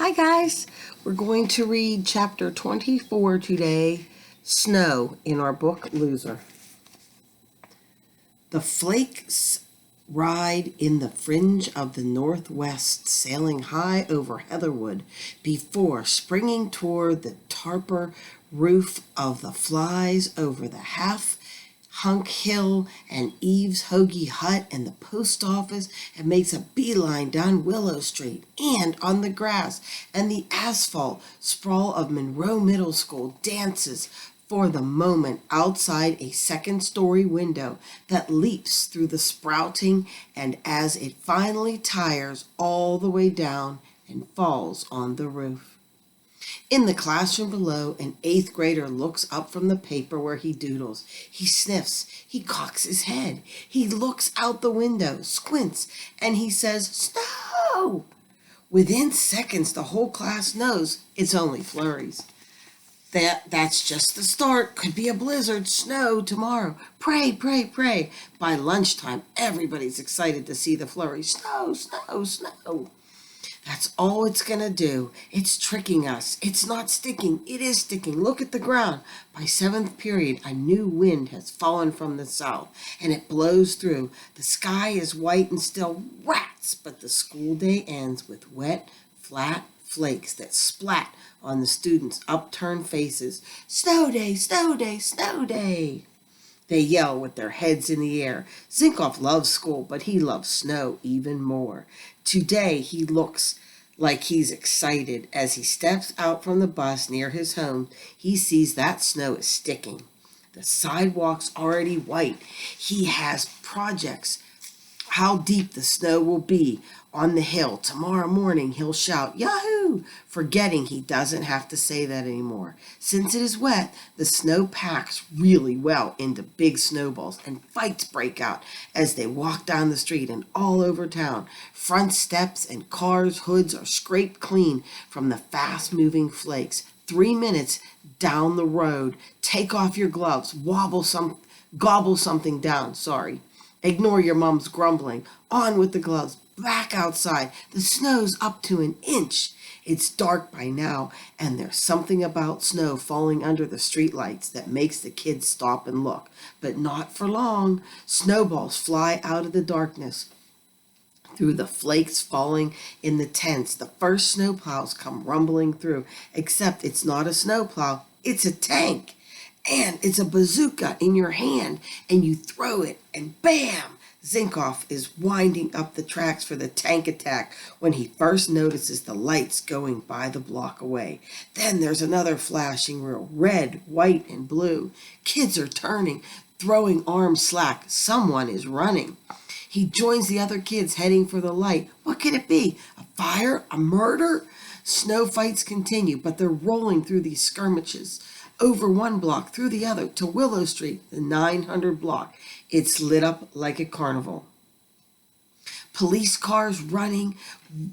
Hi guys, we're going to read chapter 24 today, Snow, in our book Loser. The flakes ride in the fringe of the northwest, sailing high over Heatherwood before springing toward the tarper roof of the flies over the half Hunk Hill and Eve's Hoagie Hut and the post office, and makes a beeline down Willow Street, and on the grass and the asphalt sprawl of Monroe Middle School dances for the moment outside a second-story window that leaps through the sprouting, and as it finally tires all the way down and falls on the roof. In the classroom below, an eighth grader looks up from the paper where he doodles. He sniffs, he cocks his head, he looks out the window, squints, and he says, "Snow!" Within seconds, the whole class knows it's only flurries. That's just the start. Could be a blizzard, snow tomorrow. Pray, pray, pray. By lunchtime, everybody's excited to see the flurries. Snow, snow, snow. That's all it's going to do. It's tricking us. It's not sticking. It is sticking. Look at the ground. By seventh period, a new wind has fallen from the south, and it blows through. The sky is white and still rats, but the school day ends with wet, flat flakes that splat on the students' upturned faces. Snow day, snow day, snow day. They yell with their heads in the air. Zinkoff loves school, but he loves snow even more. Today he looks like he's excited. As he steps out from the bus near his home, he sees that snow is sticking. The sidewalk's already white. He has projects how deep the snow will be on the hill. Tomorrow morning he'll shout, "Yahoo!" forgetting he doesn't have to say that anymore. Since it is wet, the snow packs really well into big snowballs, and fights break out as they walk down the street and all over town. Front steps and cars' hoods are scraped clean from the fast-moving flakes. 3 minutes down the road, take off your gloves, gobble something down, Ignore your mom's grumbling. On with the gloves. Back outside. The snow's up to an inch. It's dark by now, and there's something about snow falling under the streetlights that makes the kids stop and look. But not for long. Snowballs fly out of the darkness through the flakes falling in the tents. The first snowplows come rumbling through, except it's not a snowplow. It's a tank. And it's a bazooka in your hand, and you throw it, and bam! Zinkoff is winding up the tracks for the tank attack when he first notices the lights going by the block away. Then there's another flashing reel, red, white, and blue. Kids are turning, throwing arms slack. Someone is running. He joins the other kids heading for the light. What could it be? A fire? A murder? Snow fights continue, but they're rolling through these skirmishes. Over one block, through the other, to Willow Street, the 900 block. It's lit up like a carnival. Police cars running,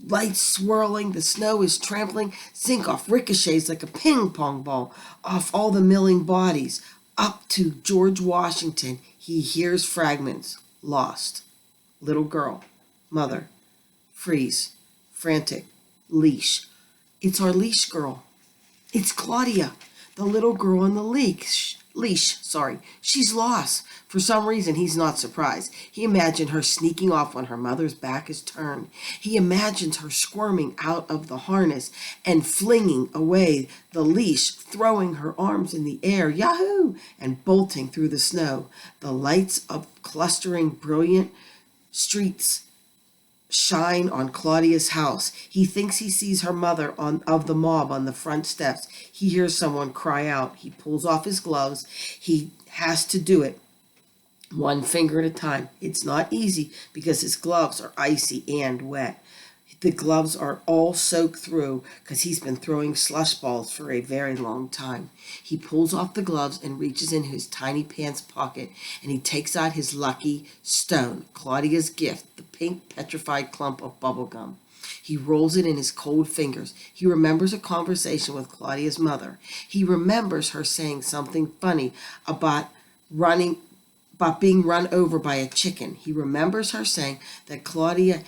lights swirling, the snow is trampling. Zinkoff ricochets like a ping pong ball off all the milling bodies. Up to George Washington, he hears fragments. Lost. Little girl. Mother. Freeze. Frantic. Leash. It's our leash girl. It's Claudia. The little girl on the leash. She's lost. For some reason, he's not surprised. He imagined her sneaking off when her mother's back is turned. He imagines her squirming out of the harness and flinging away the leash, throwing her arms in the air, yahoo, and bolting through the snow. The lights of clustering brilliant streets shine on Claudia's house. He thinks he sees her mother of the mob on the front steps. He hears someone cry out. He pulls off his gloves. He has to do it one finger at a time. It's not easy because his gloves are icy and wet. The gloves are all soaked through because he's been throwing slush balls for a very long time. He pulls off the gloves and reaches in his tiny pants pocket, and he takes out his lucky stone, Claudia's gift, the pink petrified clump of bubblegum. He rolls it in his cold fingers. He remembers a conversation with Claudia's mother. He remembers her saying something funny about being run over by a chicken. He remembers her saying that Claudia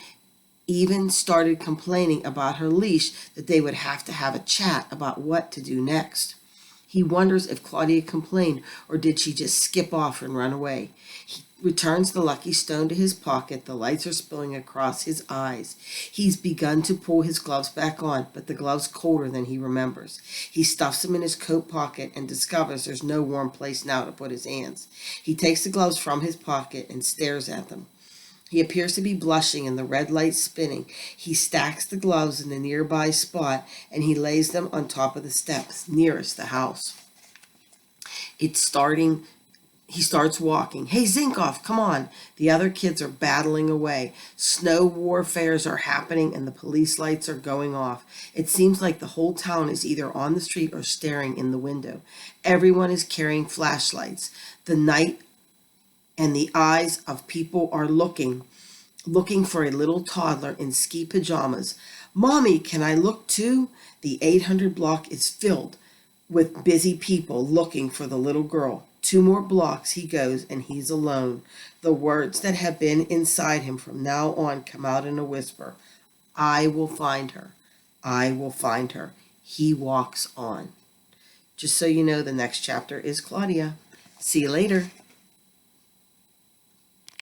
even started complaining about her leash that they would have to have a chat about what to do next. He wonders if Claudia complained or did she just skip off and run away. He returns the lucky stone to his pocket. The lights are spilling across his eyes. He's begun to pull his gloves back on, but the gloves colder than he remembers. He stuffs them in his coat pocket and discovers there's no warm place now to put his hands. He takes the gloves from his pocket and stares at them. He appears to be blushing and the red light spinning. He stacks the gloves in a nearby spot and he lays them on top of the steps nearest the house. He starts walking. Hey, Zinkoff, come on. The other kids are battling away. Snow warfares are happening and the police lights are going off. It seems like the whole town is either on the street or staring in the window. Everyone is carrying flashlights. The night and the eyes of people are looking for a little toddler in ski pajamas. Mommy, can I look too? The 800 block is filled with busy people looking for the little girl. 2 more blocks he goes and he's alone. The words that have been inside him from now on come out in a whisper. I will find her. I will find her. He walks on. Just so you know, the next chapter is Claudia. See you later.